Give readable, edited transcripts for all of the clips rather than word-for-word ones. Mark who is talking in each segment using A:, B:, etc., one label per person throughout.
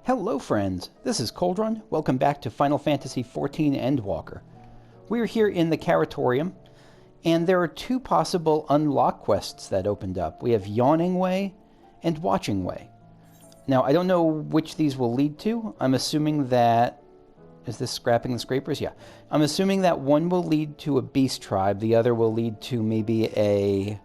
A: Hello friends, this is Coldrun. Welcome back to Final Fantasy XIV Endwalker. We're here in the Caratorium, and there are two possible unlock quests that opened up. We have Yawning Way and Watching Way. Now, I don't know which these will lead to. I'm assuming that... Is this Scrapping the Scrapers? Yeah. I'm assuming that one will lead to a beast tribe, the other will lead to maybe a...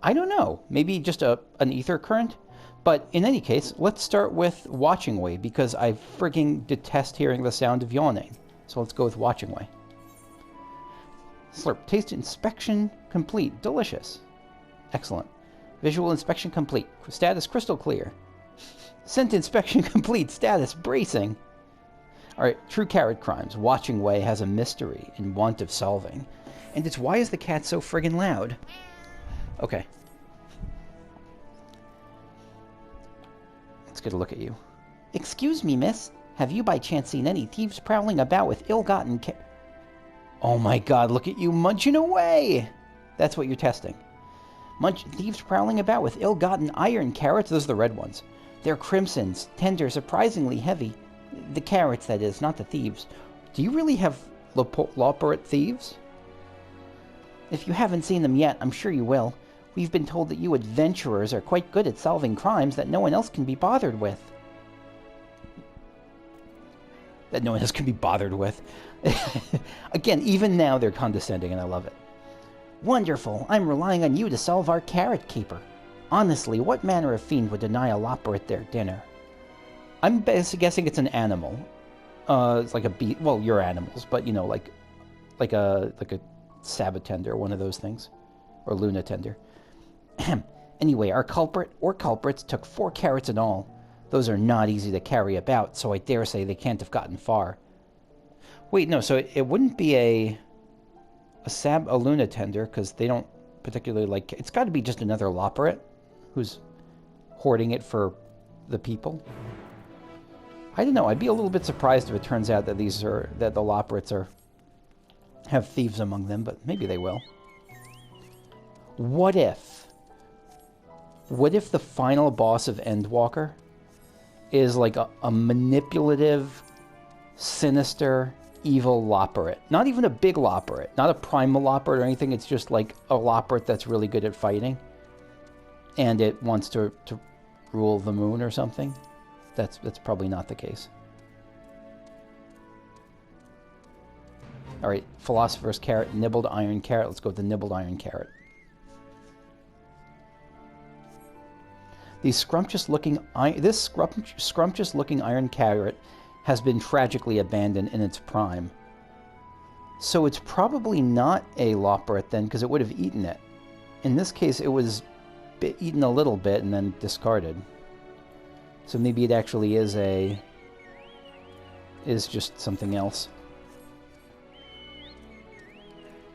A: I don't know. Maybe just an ether current? But in any case, let's start with Watching Way, because I frigging detest hearing the sound of yawning. So let's go with Watching Way. Slurp. Taste inspection complete. Delicious. Excellent. Visual inspection complete. Status crystal clear. Scent inspection complete. Status bracing. Alright, True Carrot Crimes. Watching Way has a mystery in want of solving. And it's why is the cat so friggin' loud? Okay. Let's get a look at you. Excuse me, miss. Have you by chance seen any thieves prowling about with ill-gotten Oh my god, look at you munching away! That's what you're testing. Thieves prowling about with ill-gotten iron carrots. Those are the red ones. They're crimsons, tender, surprisingly heavy. The carrots, that is, not the thieves. Do you really have Loporrit thieves? If you haven't seen them yet, I'm sure you will. We've been told that you adventurers are quite good at solving crimes that no one else can be bothered with. Again, even now they're condescending and I love it. Wonderful. I'm relying on you to solve our carrot keeper. Honestly, what manner of fiend would deny a Loporrit their dinner? I'm guessing it's an animal. It's like a bee. Well, you're animals, but you know, like a Sabatender, one of those things, or Luna Tender. Anyway, our culprit or culprits took 4 carrots in all. Those are not easy to carry about, so I dare say they can't have gotten far. Wait, no, so it wouldn't be a Luna Tender, because they don't particularly like... It's got to be just another Loporrit who's hoarding it for the people. I don't know, I'd be a little bit surprised if it turns out that the Loporrits have thieves among them, but maybe they will. What if the final boss of Endwalker is like a manipulative, sinister, evil Loporrit? Not even a big Loporrit, not a primal Loporrit or anything, it's just like a Loporrit that's really good at fighting. And it wants to rule the moon or something. That's probably not the case. Alright, Philosopher's Carrot, Nibbled Iron Carrot. Let's go with the Nibbled Iron Carrot. This scrumptious-looking iron carrot has been tragically abandoned in its prime. So it's probably not a Loporrit then, because it would have eaten it. In this case, it was eaten a little bit and then discarded. So maybe it actually is just something else.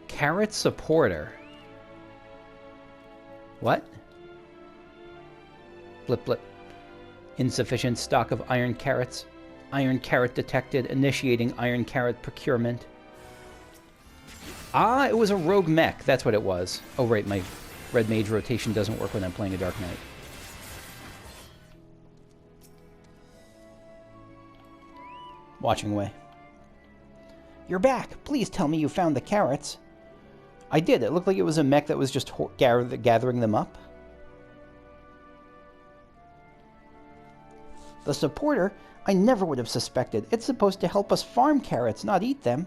A: Carrot supporter. What? Blip blip. Insufficient stock of iron carrots. Iron carrot detected. Initiating iron carrot procurement. Ah, it was a rogue mech. That's what it was. Oh, right, my red mage rotation doesn't work when I'm playing a Dark Knight. Watching Way. You're back. Please tell me you found the carrots. I did. It looked like it was a mech that was just gathering them up. The supporter? I never would have suspected. It's supposed to help us farm carrots, not eat them.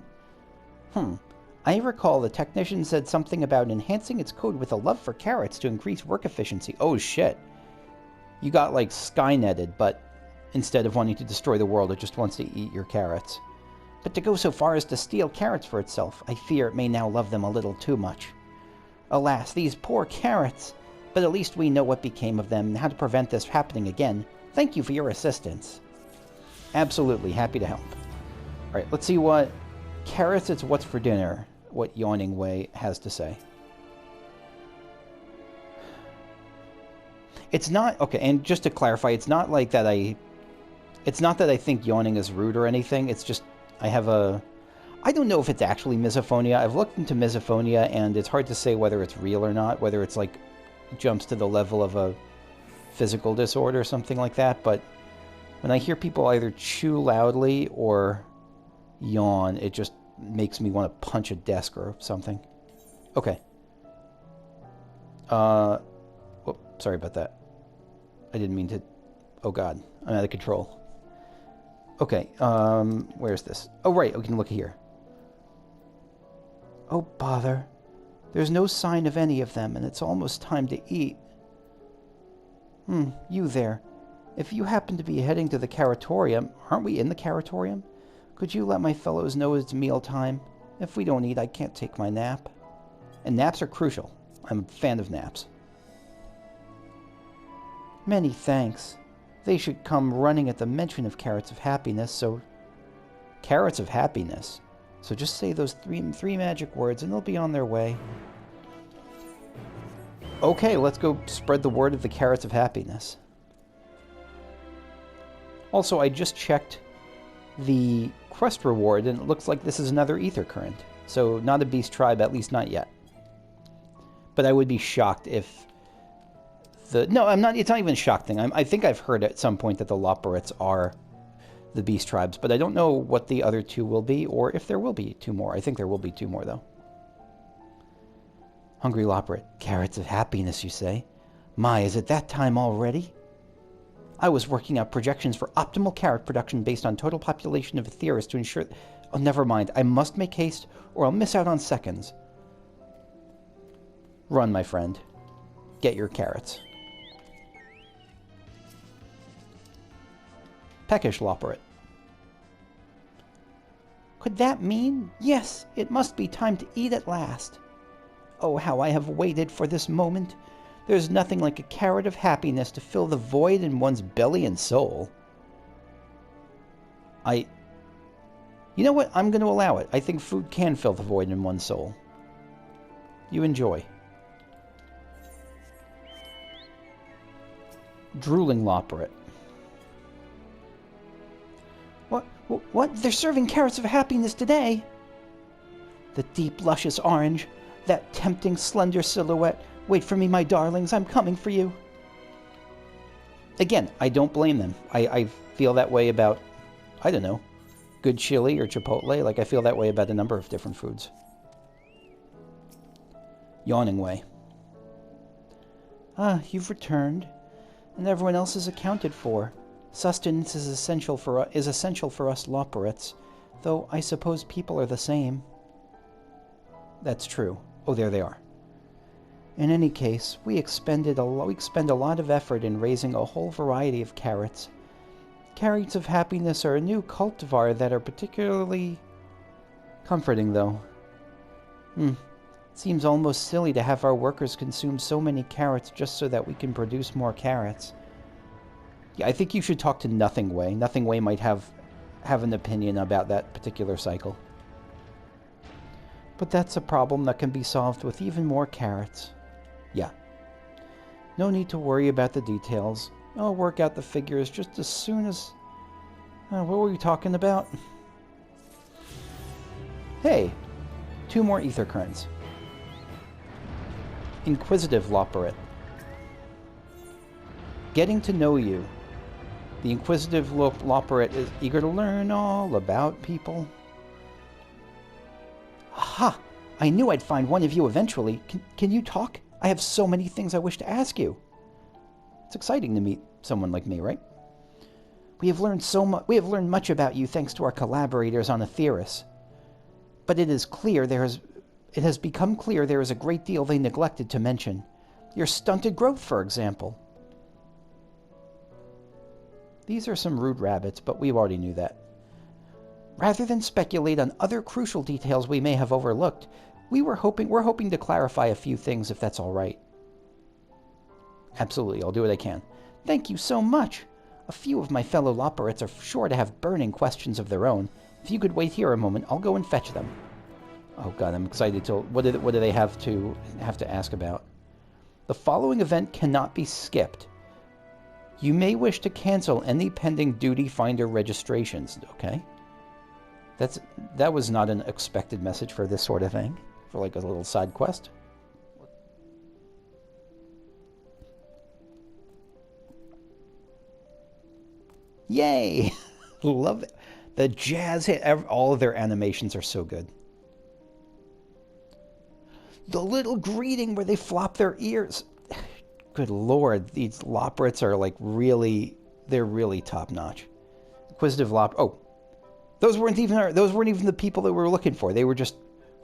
A: I recall the technician said something about enhancing its code with a love for carrots to increase work efficiency. Oh shit. You got like Skynetted, but instead of wanting to destroy the world, it just wants to eat your carrots. But to go so far as to steal carrots for itself, I fear it may now love them a little too much. Alas, these poor carrots! But at least we know what became of them and how to prevent this happening again. Thank you for your assistance. Absolutely, happy to help. Alright, let's see what Carrots It's What's for Dinner, what Yawning Way has to say. It's not, okay, and just to clarify, it's not like that it's not that I think yawning is rude or anything, it's just, I don't know if it's actually misophonia. I've looked into misophonia, and it's hard to say whether it's real or not, whether it's like, jumps to the level of a physical disorder or something like that, but when I hear people either chew loudly or yawn, it just makes me want to punch a desk or something. Okay. Whoop, sorry about that. I didn't mean to... Oh god, I'm out of control. Okay, where's this? Oh right, we can look here. Oh bother. There's no sign of any of them, and it's almost time to eat. You there. If you happen to be heading to the caratorium, aren't we in the caratorium? Could you let my fellows know it's mealtime? If we don't eat, I can't take my nap. And naps are crucial. I'm a fan of naps. Many thanks. They should come running at the mention of Carrots of Happiness, so... Carrots of Happiness? So just say those three magic words and they'll be on their way. Okay, let's go spread the word of the Carrots of Happiness. Also, I just checked the quest reward, and it looks like this is another ether current. So, not a beast tribe, at least not yet. But I would be shocked if the... No, I'm not. It's not even a shock thing. I think I've heard at some point that the Loporrits are the beast tribes, but I don't know what the other two will be, or if there will be two more. I think there will be two more, though. Hungry Loporrit. Carrots of Happiness, you say? My, is it that time already? I was working out projections for optimal carrot production based on total population of Aetheris to ensure... Oh, never mind. I must make haste, or I'll miss out on seconds. Run, my friend. Get your carrots. Peckish Loporrit. Could that mean? Yes, it must be time to eat at last. Oh, how I have waited for this moment. There's nothing like a carrot of happiness to fill the void in one's belly and soul. You know what? I'm going to allow it. I think food can fill the void in one's soul. You enjoy. Drooling Loporrit. What? They're serving Carrots of Happiness today? The deep, luscious orange. That tempting, slender silhouette. Wait for me, my darlings. I'm coming for you. Again, I don't blame them. I feel that way about, I don't know, good chili or chipotle. Like, I feel that way about a number of different foods. Yawning Way. Ah, you've returned. And everyone else is accounted for. Sustenance is essential for us Loporrits, though I suppose people are the same. That's true. Oh, there they are. In any case, we expend a lot of effort in raising a whole variety of carrots. Carrots of Happiness are a new cultivar that are particularly comforting, though. It seems almost silly to have our workers consume so many carrots just so that we can produce more carrots. Yeah, I think you should talk to Nothing Way. Nothing Way might have an opinion about that particular cycle. But that's a problem that can be solved with even more carrots. Yeah. No need to worry about the details. I'll work out the figures just as soon as... what were we talking about? Hey! 2 more ether currents. Inquisitive Loporrit. Getting to know you. The inquisitive Loporrit is eager to learn all about people. Aha! I knew I'd find one of you eventually. Can you talk? I have so many things I wish to ask you. It's exciting to meet someone like me, right? We have learned much about you thanks to our collaborators on Aetheris. But it has become clear there is a great deal they neglected to mention. Your stunted growth, for example. These are some rude rabbits, but we already knew that. Rather than speculate on other crucial details we may have overlooked, we're hoping to clarify a few things, if that's all right. Absolutely, I'll do what I can. Thank you so much. A few of my fellow Loporrits are sure to have burning questions of their own. If you could wait here a moment, I'll go and fetch them. Oh god, I'm excited to... What do they have to ask about? The following event cannot be skipped. You may wish to cancel any pending duty finder registrations. Okay. That was not an expected message for this sort of thing. For like a little side quest. Yay! Love it. The jazz hit. All of their animations are so good. The little greeting where they flop their ears. Good lord, these Loporrits are like really, they're really top notch. Inquisitive Oh, those weren't even the people that we were looking for. They were just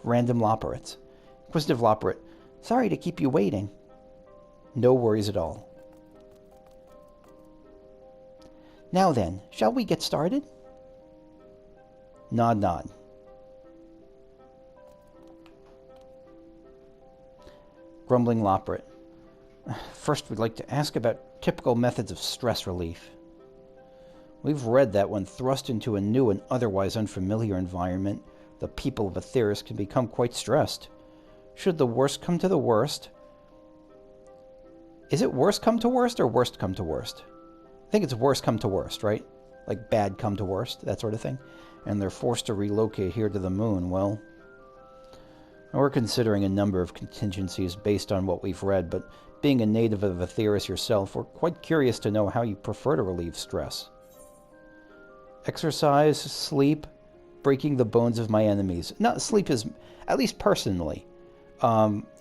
A: random Loporrits. Inquisitive Loporrit. Sorry to keep you waiting. No worries at all. Now then, shall we get started? Nod, nod. Grumbling Loporrit. First, we'd like to ask about typical methods of stress relief. We've read that when thrust into a new and otherwise unfamiliar environment, the people of Aetheris can become quite stressed. Should the worst come to the worst... Is it worst come to worst or worst come to worst? I think it's worst come to worst, right? Like bad come to worst, that sort of thing. And they're forced to relocate here to the moon. Well, we're considering a number of contingencies based on what we've read, but being a native of Aetheris yourself, we're quite curious to know how you prefer to relieve stress. Exercise, sleep, breaking the bones of my enemies. Not sleep is, at least personally,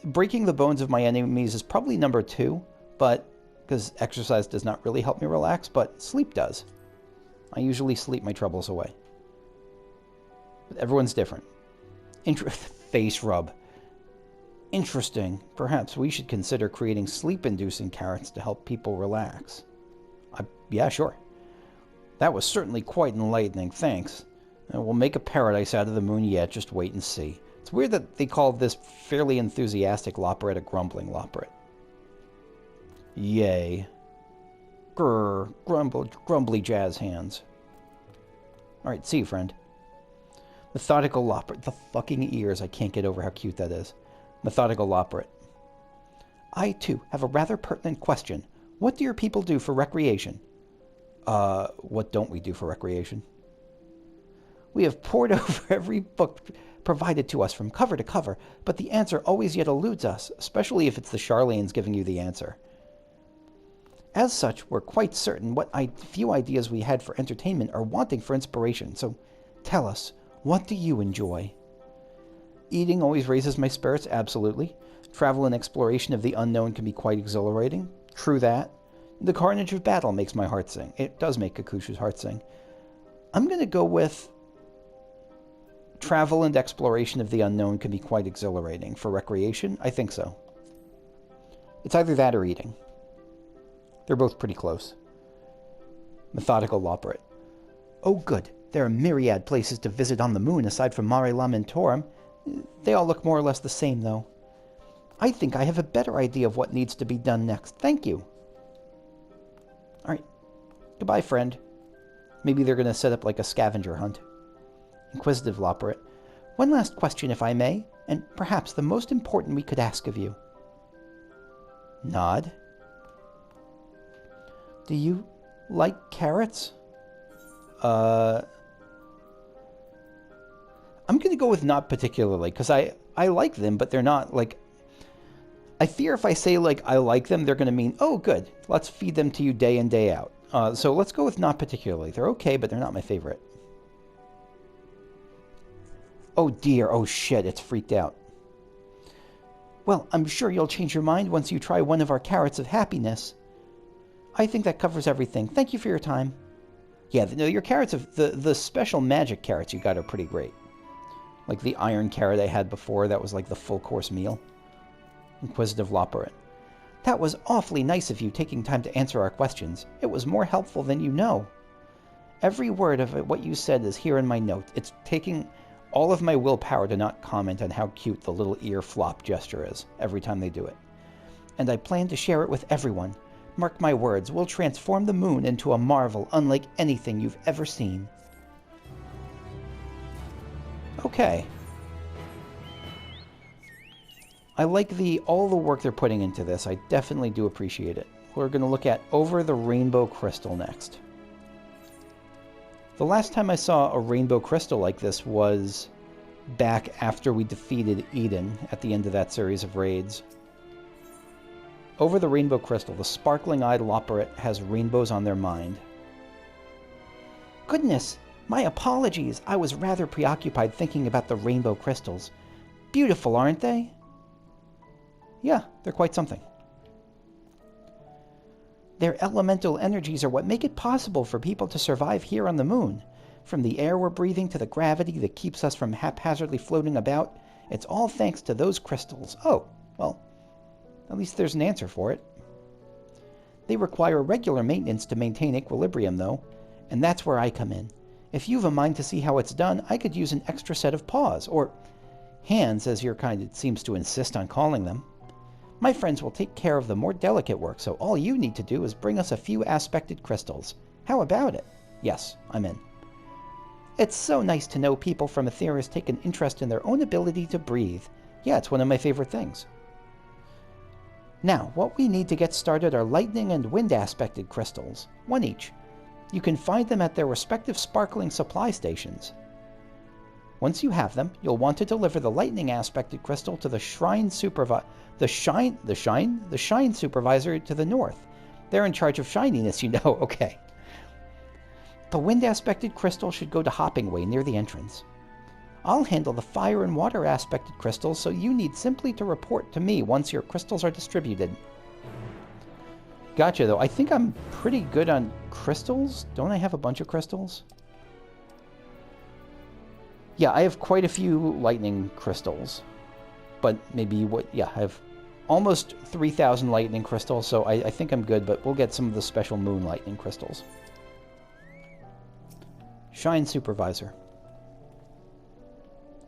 A: breaking the bones of my enemies is probably number 2, but because exercise does not really help me relax, but sleep does. I usually sleep my troubles away. But everyone's different. Face rub. Interesting. Perhaps we should consider creating sleep-inducing carrots to help people relax. Yeah, sure. That was certainly quite enlightening, thanks. We'll make a paradise out of the moon yet, just wait and see. It's weird that they call this fairly enthusiastic Loporrit a grumbling Loporrit. Yay. Grrr, grumbly jazz hands. Alright, see you, friend. Methodical Loporrit. The fucking ears, I can't get over how cute that is. Methodical Loporrit. I, too, have a rather pertinent question. What do your people do for recreation? What don't we do for recreation? We have pored over every book provided to us from cover to cover, but the answer always yet eludes us, especially if it's the Charlanes giving you the answer. As such, we're quite certain what few ideas we had for entertainment are wanting for inspiration, so tell us, what do you enjoy? Eating always raises my spirits, absolutely. Travel and exploration of the unknown can be quite exhilarating. True that. The carnage of battle makes my heart sing. It does make Kakushu's heart sing. I'm going to go with travel and exploration of the unknown can be quite exhilarating. For recreation, I think so. It's either that or eating. They're both pretty close. Methodical Loporrit. Oh good, there are myriad places to visit on the moon aside from Mare Lamentorum. They all look more or less the same, though. I think I have a better idea of what needs to be done next. Thank you. Alright. Goodbye, friend. Maybe they're going to set up like a scavenger hunt. Inquisitive Loporrit. One last question, if I may, and perhaps the most important we could ask of you. Nod. Do you like carrots? I'm going to go with not particularly, because I like them, but they're not, like... I fear if I say, like, I like them, they're going to mean, oh, good, let's feed them to you day in, day out. So let's go with not particularly. They're okay, but they're not my favorite. Oh, dear. Oh, shit. It's freaked out. Well, I'm sure you'll change your mind once you try one of our carrots of happiness. I think that covers everything. Thank you for your time. Yeah, no, your carrots of... The special magic carrots you got are pretty great. Like the iron carrot I had before, that was like the full-course meal. Inquisitive Loporrit. That was awfully nice of you taking time to answer our questions. It was more helpful than you know. Every word of what you said is here in my note. It's taking all of my willpower to not comment on how cute the little ear flop gesture is every time they do it. And I plan to share it with everyone. Mark my words, we'll transform the moon into a marvel unlike anything you've ever seen. Okay. I like all the work they're putting into this. I definitely do appreciate it. We're going to look at Over the Rainbow Crystal next. The last time I saw a rainbow crystal like this was back after we defeated Eden at the end of that series of raids. Over the Rainbow Crystal, the sparkling-eyed Loporrit has rainbows on their mind. Goodness, my apologies. I was rather preoccupied thinking about the rainbow crystals. Beautiful, aren't they? Yeah, they're quite something. Their elemental energies are what make it possible for people to survive here on the moon. From the air we're breathing to the gravity that keeps us from haphazardly floating about, it's all thanks to those crystals. Oh, well, at least there's an answer for it. They require regular maintenance to maintain equilibrium, though, and that's where I come in. If you've a mind to see how it's done, I could use an extra set of paws, or hands, as your kind seems to insist on calling them. My friends will take care of the more delicate work, so all you need to do is bring us a few aspected crystals. How about it? Yes, I'm in. It's so nice to know people from Etheirys take an interest in their own ability to breathe. Yeah, it's one of my favorite things. Now, what we need to get started are lightning and wind aspected crystals, one each. You can find them at their respective sparkling supply stations. Once you have them, you'll want to deliver the lightning aspected crystal to the shine supervisor to the north. They're in charge of shininess, you know. Okay. The wind aspected crystal should go to Hoppingway near the entrance. I'll handle the fire and water aspected crystals, so you need simply to report to me once your crystals are distributed. Gotcha, though. I think I'm pretty good on crystals. Don't I have a bunch of crystals? Yeah, I have quite a few lightning crystals. But maybe I have almost 3,000 lightning crystals, so I think I'm good, but we'll get some of the special moon lightning crystals. Shine Supervisor.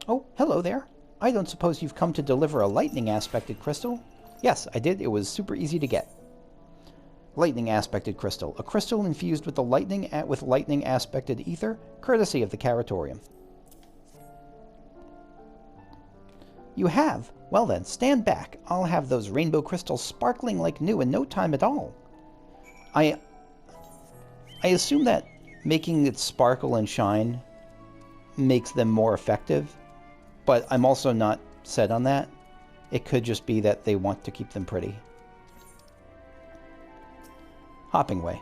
A: Oh, hello there. I don't suppose you've come to deliver a lightning aspected crystal? Yes, I did. It was super easy to get. Lightning aspected crystal. A crystal infused with lightning aspected ether, courtesy of the Caratorium. You have? Well then, stand back. I'll have those rainbow crystals sparkling like new in no time at all. I assume that making it sparkle and shine makes them more effective, but I'm also not set on that. It could just be that they want to keep them pretty. Hoppingway.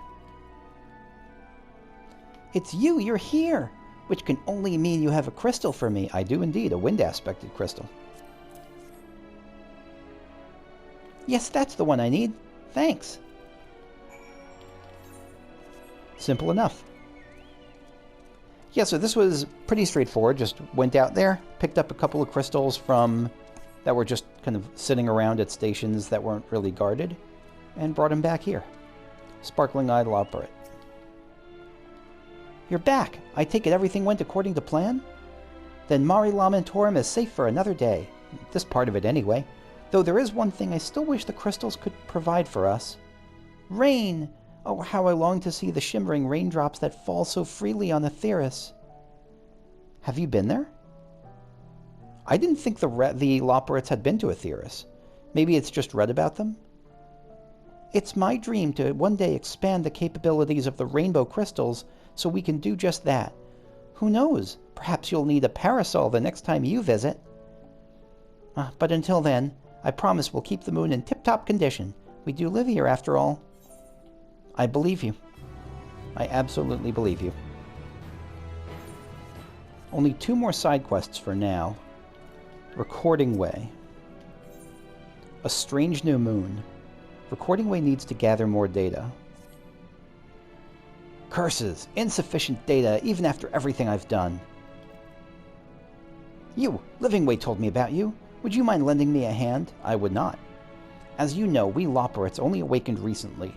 A: It's you, you're here! Which can only mean you have a crystal for me. I do indeed, a wind-aspected crystal. Yes, that's the one I need. Thanks. Simple enough. Yeah, so this was pretty straightforward. Just went out there, picked up a couple of crystals that were just kind of sitting around at stations that weren't really guarded, and brought them back here. Sparkling-eyed Loporrit. You're back. I take it everything went according to plan? Then Mari Lamentorum is safe for another day. This part of it anyway. Though there is one thing I still wish the crystals could provide for us. Rain! Oh, how I long to see the shimmering raindrops that fall so freely on Etheirys. Have you been there? I didn't think the Loporrits had been to Etheirys. Maybe it's just read about them? It's my dream to one day expand the capabilities of the rainbow crystals so we can do just that. Who knows? Perhaps you'll need a parasol the next time you visit. But until then, I promise we'll keep the moon in tip-top condition. We do live here, after all. I believe you. I absolutely believe you. Only 2 more side quests for now. Recording Way. A strange new moon. Recording Way needs to gather more data. Curses! Insufficient data, even after everything I've done. You! Living Way told me about you. Would you mind lending me a hand? I would not. As you know, we Loporrits only awakened recently.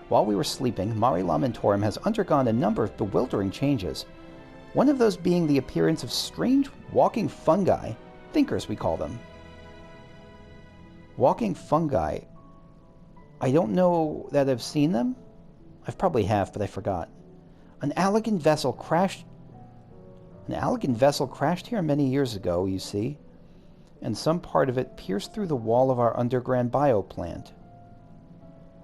A: While we were sleeping, Mari Lamentorum has undergone a number of bewildering changes. One of those being the appearance of strange walking fungi. Thinkers, we call them. Walking fungi. I don't know that I've seen them. I probably have, but I forgot. An Allagan vessel crashed here many years ago, you see, and some part of it pierced through the wall of our underground bioplant.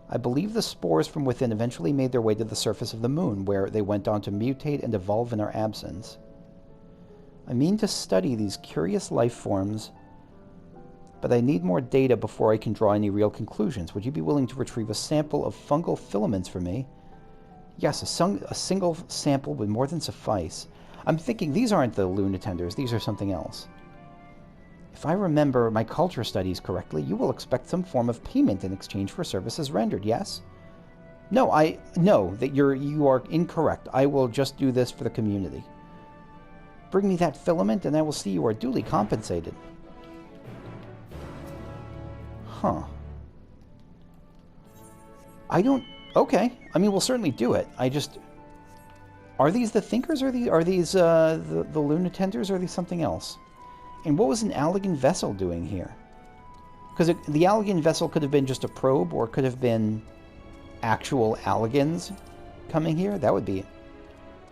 A: I believe the spores from within eventually made their way to the surface of the moon, where they went on to mutate and evolve in our absence. I mean to study these curious life forms, but I need more data before I can draw any real conclusions. Would you be willing to retrieve a sample of fungal filaments for me? Yes, a single sample would more than suffice. I'm thinking these aren't the lunatenders. These are something else. If I remember my culture studies correctly, you will expect some form of payment in exchange for services rendered, yes? No, that you are incorrect. I will just do this for the community. Bring me that filament and I will see you are duly compensated. Huh. I don't... Okay. I mean, we'll certainly do it. I just... Are these the thinkers or are these the lunatenders or are these something else? And what was an Allagan vessel doing here? Because the Allagan vessel could have been just a probe or it could have been actual Allagans coming here. That would be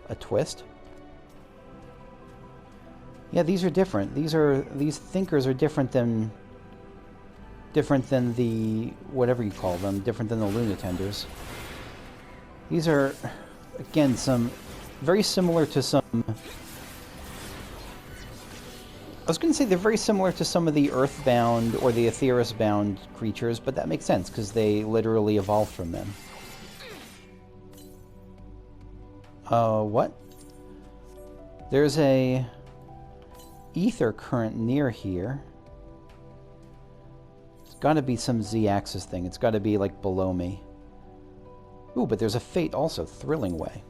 A: a twist. Yeah, these are different. These thinkers are different than the whatever you call them, different than the lunatenders. These are again some very similar to some... I was going to say they're very similar to some of the Earthbound or the Aetheris-bound creatures, but that makes sense because they literally evolved from them. What? There's a ether current near here. It's got to be some Z-axis thing. It's got to be like below me. Ooh, but there's a fate also, Thrillingway.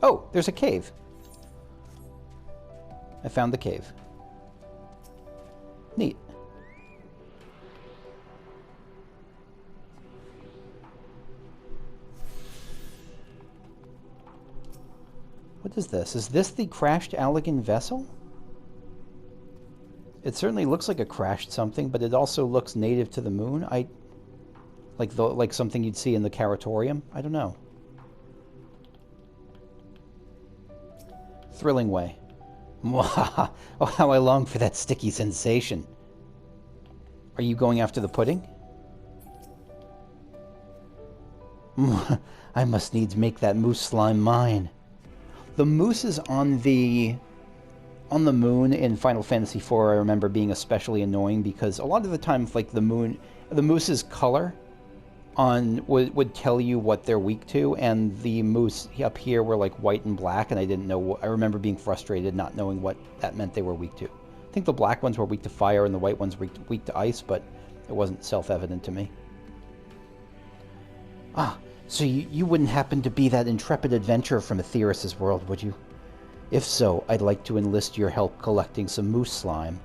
A: Oh, there's a cave. I found the cave. Neat. What is this? Is this the crashed Allagan vessel? It certainly looks like a crashed something, but it also looks native to the moon. Like something you'd see in the Caratorium. I don't know. Thrillingway. Mwah! Oh, how I long for that sticky sensation. Are you going after the pudding? I must needs make that moose slime mine. The mooses on the moon in Final Fantasy IV, I remember being especially annoying because a lot of the time, like the moose's color would tell you what they're weak to, and the moose up here were like white and black, and I didn't know. I remember being frustrated not knowing what that meant they were weak to. I think the black ones were weak to fire, and the white ones were weak to ice, but it wasn't self-evident to me. Ah, so you wouldn't happen to be that intrepid adventurer from Aetheris' world, would you? If so, I'd like to enlist your help collecting some moose slime.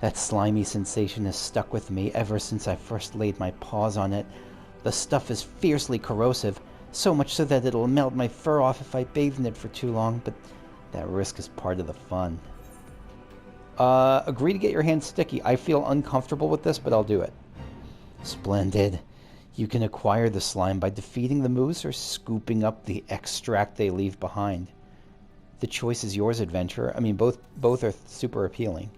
A: That slimy sensation has stuck with me ever since I first laid my paws on it. The stuff is fiercely corrosive, so much so that it'll melt my fur off if I bathe in it for too long, but that risk is part of the fun. Agree to get your hands sticky. I feel uncomfortable with this, but I'll do it. Splendid. You can acquire the slime by defeating the moose or scooping up the extract they leave behind. The choice is yours, adventurer. I mean, both are super appealing.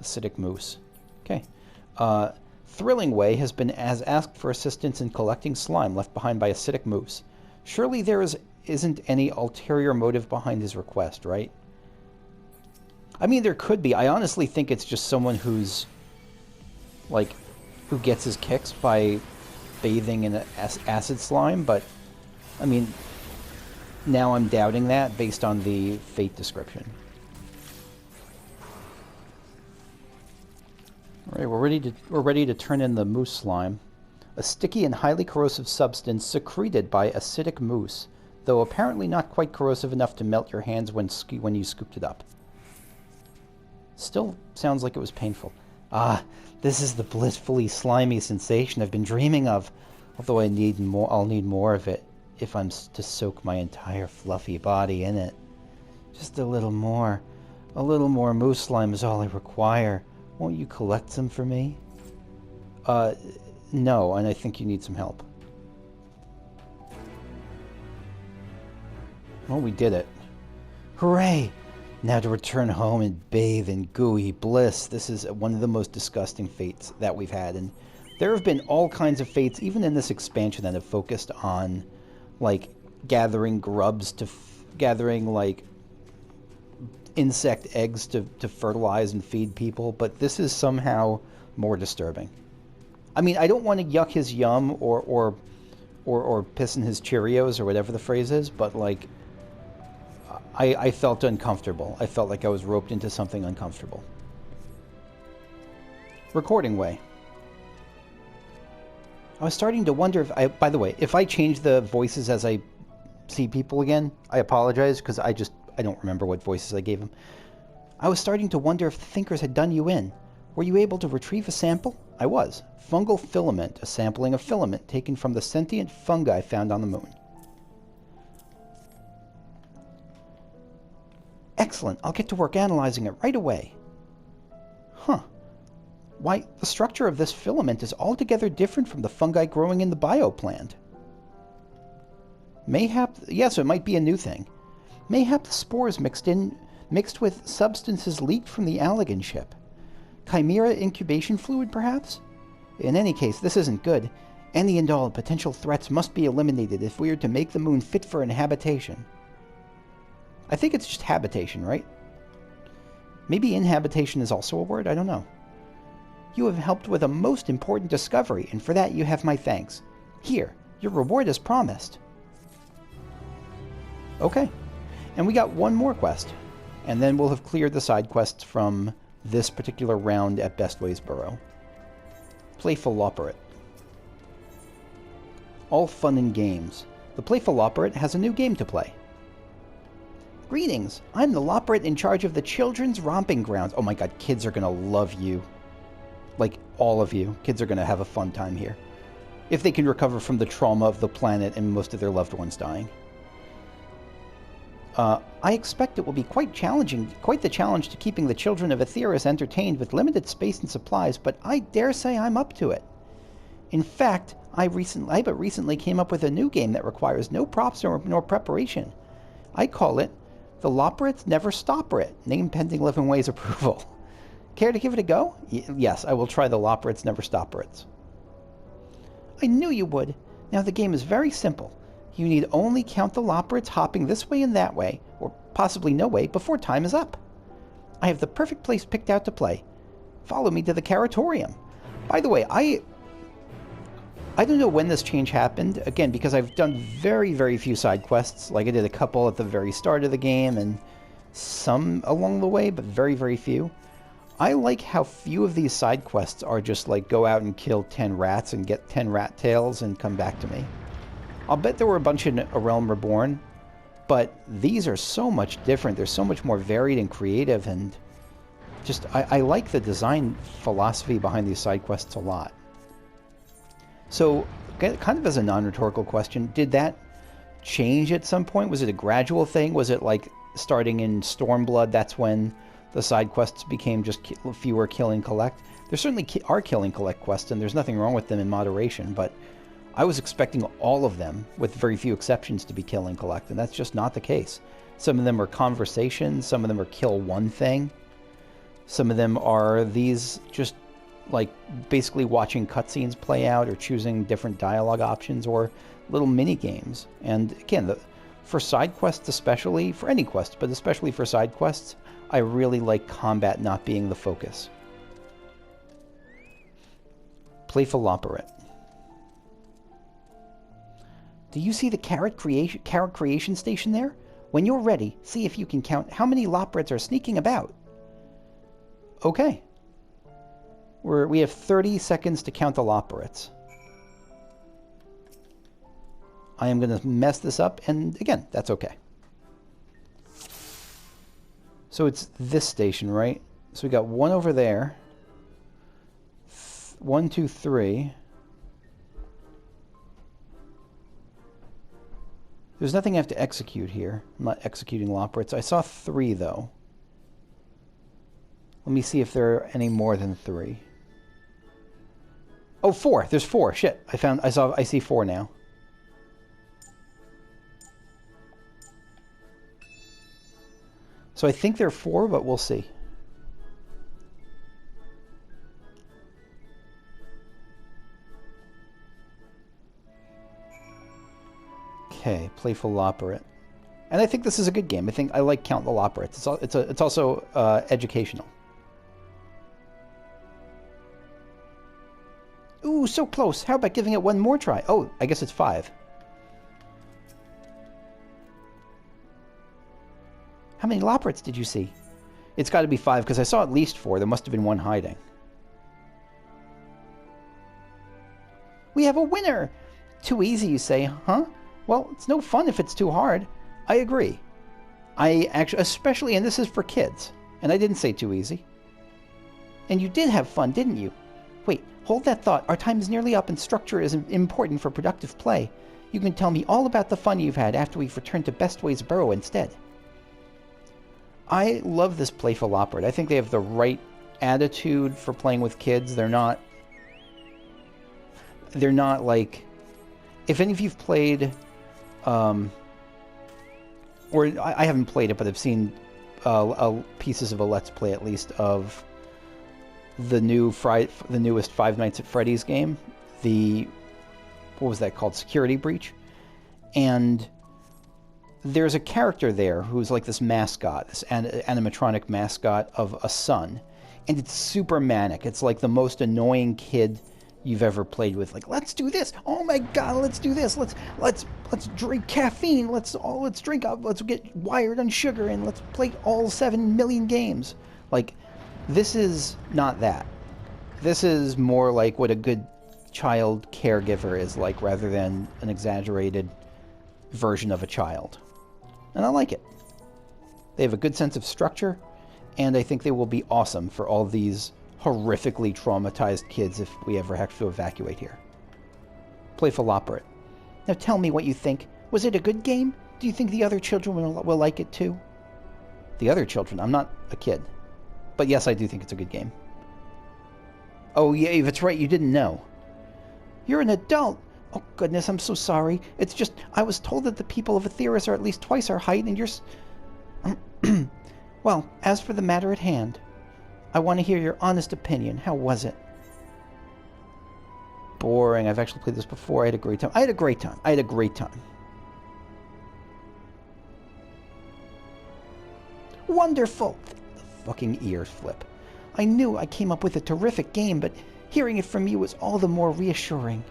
A: Acidic moose. Okay. Thrillingway has asked for assistance in collecting slime left behind by acidic moose. Surely there isn't any ulterior motive behind his request, right? I mean, there could be. I honestly think it's just someone who gets his kicks by bathing in acid slime, but, I mean, now I'm doubting that based on the fate description. All right, we're ready to turn in the moose slime. A sticky and highly corrosive substance secreted by acidic moose, though apparently not quite corrosive enough to melt your hands when you scooped it up. Still sounds like it was painful. Ah, this is the blissfully slimy sensation I've been dreaming of. Although I'll need more of it if I'm to soak my entire fluffy body in it. Just a little more moose slime is all I require. Won't you collect some for me? No, and I think you need some help. Well, we did it. Hooray! Now to return home and bathe in gooey bliss. This is one of the most disgusting fates that we've had, and there have been all kinds of fates, even in this expansion, that have focused on, like, gathering grubs gathering, like, insect eggs to fertilize and feed people, but this is somehow more disturbing. I mean, I don't want to yuck his yum or piss in his Cheerios or whatever the phrase is, but like, I felt uncomfortable. I felt like I was roped into something uncomfortable. Recording way. I was starting to wonder if by the way, if I change the voices as I see people again, I apologize because I don't remember what voices I gave them. I was starting to wonder if the thinkers had done you in. Were you able to retrieve a sample? I was. Fungal filament, a sampling of filament taken from the sentient fungi found on the moon. Excellent. I'll get to work analyzing it right away. Huh. Why, the structure of this filament is altogether different from the fungi growing in the bioplant. Mayhap, yes, it might be a new thing. Mayhap the spores mixed with substances leaked from the Allagan ship. Chimera incubation fluid, perhaps? In any case, this isn't good. Any and all potential threats must be eliminated if we are to make the moon fit for inhabitation. I think it's just habitation, right? Maybe inhabitation is also a word, I don't know. You have helped with a most important discovery, and for that you have my thanks. Here, your reward as promised. Okay. And we got one more quest. And then we'll have cleared the side quests from this particular round at Bestway's Burrow. Playful Loporrit. All fun and games. The Playful Loporrit has a new game to play. Greetings! I'm the Loporrit in charge of the Children's Romping Grounds. Oh my god, kids are gonna love you. Like, all of you. Kids are gonna have a fun time here. If they can recover from the trauma of the planet and most of their loved ones dying. I expect it will be quite the challenge to keeping the children of Aetheris entertained with limited space and supplies, but I dare say I'm up to it. In fact, I but recently came up with a new game that requires no props nor preparation. I call it the Loporrits Never Stopperit, name pending Livingway's approval. Care to give it a go? Yes, I will try the Loporrits Never Stopperits. I knew you would. Now the game is very simple. You need only count the Loporrits hopping this way and that way, or possibly no way, before time is up. I have the perfect place picked out to play. Follow me to the Caratorium. By the way, I don't know when this change happened, again, because I've done very, very few side quests. Like, I did a couple at the very start of the game, and some along the way, but very, very few. I like how few of these side quests are just like, go out and kill 10 rats and get 10 rat tails and come back to me. I'll bet there were a bunch in A Realm Reborn, but these are so much different. They're so much more varied and creative, and just, I like the design philosophy behind these side quests a lot. So, kind of as a non-rhetorical question, did that change at some point? Was it a gradual thing? Was it like starting in Stormblood, that's when the side quests became just fewer kill and collect? There certainly are kill and collect quests, and there's nothing wrong with them in moderation, but I was expecting all of them, with very few exceptions, to be kill and collect, and that's just not the case. Some of them are conversations, some of them are kill one thing, some of them are these just like basically watching cutscenes play out or choosing different dialogue options or little mini games. And again, for side quests especially, for any quest, but especially for side quests, I really like combat not being the focus. Playful Loporrit. Do you see the carrot creation station there? When you're ready, see if you can count how many Loporrits are sneaking about. Okay. We have 30 seconds to count the Loporrits. I am going to mess this up, and again, that's okay. So it's this station, right? So we got one over there. 1, 2, 3. There's nothing I have to execute here. I'm not executing Loporrits. I saw 3, though. Let me see if there are any more than 3. Oh, 4. There's 4. Shit. I see 4 now. So I think there are 4, but we'll see. Okay, Playful Loporrit. And I think this is a good game. I like Count the Loporrits. It's also educational. Ooh, so close. How about giving it one more try? Oh, I guess it's 5. How many Loporrits did you see? It's got to be 5, because I saw at least 4. There must have been one hiding. We have a winner! Too easy, you say, huh? Well, it's no fun if it's too hard. I agree. I actually, especially, and this is for kids, and I didn't say too easy. And you did have fun, didn't you? Wait, hold that thought. Our time is nearly up and structure is important for productive play. You can tell me all about the fun you've had after we've returned to Bestway's Burrow instead. I love this playful Loporrit. I think they have the right attitude for playing with kids. They're not like, if any of you've played, or I haven't played it, but I've seen pieces of a Let's Play at least of the newest Five Nights at Freddy's game, what was that called? Security Breach. And there's a character there who's like this mascot, this animatronic mascot of a son, and it's super manic. It's like the most annoying kid you've ever played with. Like, let's do this. Oh my god, let's do this. Let's drink caffeine. Let's drink up. Let's get wired on sugar and let's play all 7 million games. Like, this is not that. This is more like what a good child caregiver is like, rather than an exaggerated version of a child. And I like it. They have a good sense of structure, and I think they will be awesome for all these horrifically traumatized kids if we ever have to evacuate here. Playful Loporrit. Now tell me what you think. Was it a good game? Do you think the other children will like it too? The other children? I'm not a kid. But yes, I do think it's a good game. Oh yeah, that's right, you didn't know. You're an adult! Oh goodness, I'm so sorry. It's just, I was told that the people of Aetheris are at least twice our height, and you're Well, as for the matter at hand, I want to hear your honest opinion. How was it? Boring. I've actually played this before. I had a great time. I had a great time. Wonderful! The fucking ears flip. I knew I came up with a terrific game, but hearing it from you was all the more reassuring.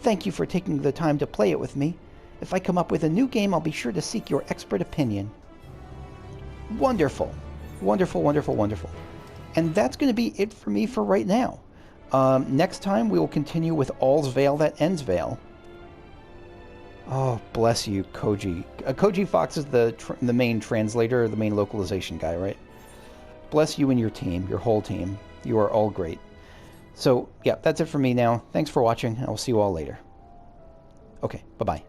A: Thank you for taking the time to play it with me. If I come up with a new game, I'll be sure to seek your expert opinion. Wonderful. Wonderful, wonderful, wonderful. And that's going to be it for me for right now. Next time, we will continue with All's Veil That Ends Veil. Oh, bless you, Koji. Koji Fox is the main translator, the main localization guy, right? Bless you and your team, your whole team. You are all great. So, yeah, that's it for me now. Thanks for watching, and I'll see you all later. Okay, bye-bye.